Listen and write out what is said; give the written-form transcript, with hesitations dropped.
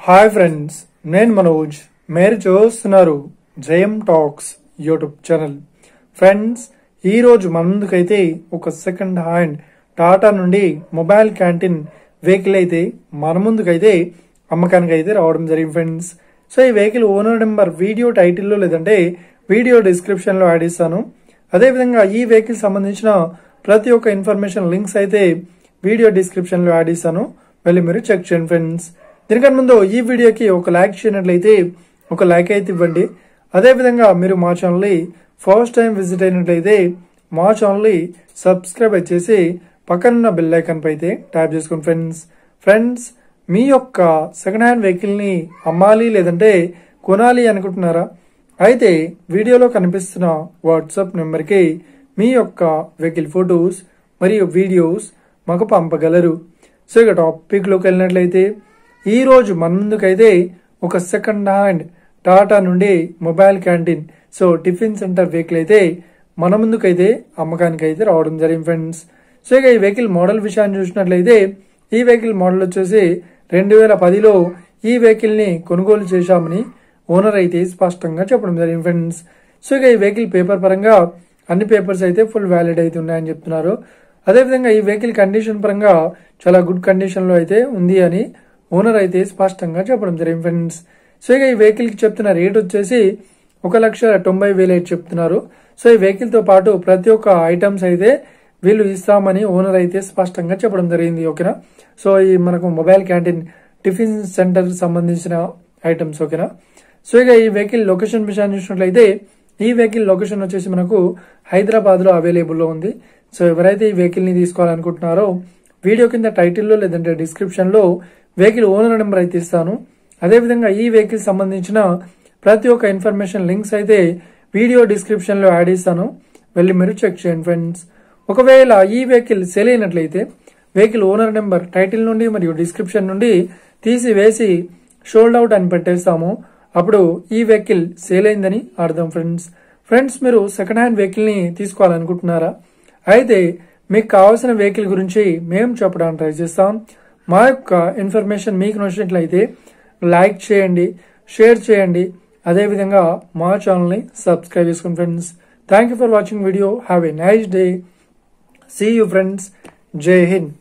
Hi friends, నేను మనోజ్. మీరు చూస్తున్నారు జయం టాక్స్ యూట్యూబ్ ఛానల్. ఫ్రెండ్స్, ఈరోజు మన ముందుకైతే ఒక సెకండ్ హ్యాండ్ టాటా నుండి మొబైల్ క్యాంటీన్ వెహికల్ అయితే మన ముందుకైతే అమ్మకానికి అయితే రావడం జరిగింది ఫ్రెండ్స్. సో ఈ వెహికల్ ఓనర్ నెంబర్ వీడియో టైటిల్లో లేదంటే వీడియో డిస్క్రిప్షన్లో యాడ్ ఇస్తాను. అదేవిధంగా ఈ వెహికల్ సంబంధించిన ప్రతి ఒక్క ఇన్ఫర్మేషన్ లింక్స్ అయితే వీడియో డిస్క్రిప్షన్లో యాడ్ ఇస్తాను, వెళ్ళి మీరు చెక్ చేయండి ఫ్రెండ్స్. దీనికన్నా ముందు ఈ వీడియోకి ఒక లైక్ చేయనట్లయితే ఒక లైక్ అయితే ఇవ్వండి. అదేవిధంగా మీరు మా ఛానల్ని ఫస్ట్ టైం విజిట్ అయినట్లయితే మా ఛానల్ని సబ్స్క్రైబ్ చేసి పక్కనున్న బెల్ ఐకాన్ పై అయితే ట్యాప్ చేసుకోండి ఫ్రెండ్స్. మీ యొక్క సెకండ్ హ్యాండ్ వెహికల్ని అమ్మాలి లేదంటే కొనాలి అనుకుంటున్నారా? అయితే వీడియోలో కనిపిస్తున్న వాట్సాప్ నెంబర్కి మీ యొక్క వెహికల్ ఫొటోస్ మరియు వీడియోస్ మాకు పంపగలరు. సో ఇక టాపిక్లోకి వెళ్ళినట్లయితే ఈ రోజు మన ముందుకైతే ఒక సెకండ్ హ్యాండ్ టాటా నుండి mobile canteen tiffin centre vehicle అయితే మన ముందుకైతే అమ్మకానికి అయితే రావడం జరిగింది ఫ్రెండ్స్. సో ఇక ఈ వెహికల్ మోడల్ విషయాన్ని చూసినట్లయితే ఈ వెహికల్ మోడల్ వచ్చేసి 2010లో ఈ వెహికల్ ని కొనుగోలు చేశామని ఓనర్ అయితే స్పష్టంగా చెప్పడం జరిగింది ఫ్రెండ్స్. సో ఇక ఈ వెహికల్ పేపర్ పరంగా అన్ని పేపర్స్ అయితే ఫుల్ వ్యాలిడ్ అయితే ఉన్నాయని చెప్తున్నారు. అదేవిధంగా ఈ వెహికల్ కండిషన్ పరంగా చాలా గుడ్ కండిషన్ లో అయితే ఉంది అని ఓనర్ అయితే స్పష్టంగా చెప్పడం జరిగింది ఫ్రెండ్స్. సో ఇక ఈ వెహికల్ కి చెప్తున్న రేట్ వచ్చేసి 1,90,000 అయితే చెప్తున్నారు. సో ఈ వెహికల్ తో పాటు ప్రతి ఒక్క ఐటమ్స్ అయితే వీళ్ళు ఇస్తామని ఓనర్ అయితే స్పష్టంగా చెప్పడం జరిగింది. ఓకేనా? సో ఈ మనకు మొబైల్ క్యాంటీన్ టిఫిన్ సెంటర్ సంబంధించిన ఐటమ్స్. ఓకేనా? సో ఇక ఈ వెహికల్ లొకేషన్ విషయాన్ని చూసినట్లయితే ఈ వెహికల్ లొకేషన్ వచ్చేసి మనకు హైదరాబాద్ లో అవైలబుల్ లో ఉంది. సో ఎవరైతే ఈ వెహికల్ ని తీసుకోవాలనుకుంటున్నారో వీడియో కింద టైటిల్లో లేదంటే డిస్క్రిప్షన్ లో వెహికల్ ఓనర్ నెంబర్ అయితే ఇస్తాను. అదేవిధంగా ఈ వెహికల్ సంబంధించిన ప్రతి ఒక్క ఇన్ఫర్మేషన్ లింక్స్ అయితే వీడియో డిస్క్రిప్షన్ లో యాడ్ ఇస్తాను, వెళ్ళి మీరు చెక్ చేయండి ఫ్రెండ్స్. ఒకవేళ ఈ వెహికల్ సేల్ అయినట్లయితే వెహికల్ ఓనర్ నెంబర్ టైటిల్ నుండి మరియు డిస్క్రిప్షన్ నుండి తీసివేసి షోల్డ్ అవుట్ అని పెట్టేస్తాము. అప్పుడు ఈ వెహికల్ సేల్ అయిందని అర్థం ఫ్రెండ్స్. మీరు సెకండ్ హ్యాండ్ వెహికల్ ని తీసుకోవాలనుకుంటున్నారా? అయితే మీకు కావాల్సిన వెహికల్ గురించి మేము చెప్పడానికి ట్రై చేస్తాం. మా యొక్క ఇన్ఫర్మేషన్ మీకు నచ్చినట్లయితే లైక్ చేయండి, షేర్ చేయండి, అదేవిధంగా మా ఛానల్ని సబ్స్క్రైబ్ చేసుకోండి friends. Thank you for watching video. Have a nice day. See you friends. Jai Hind.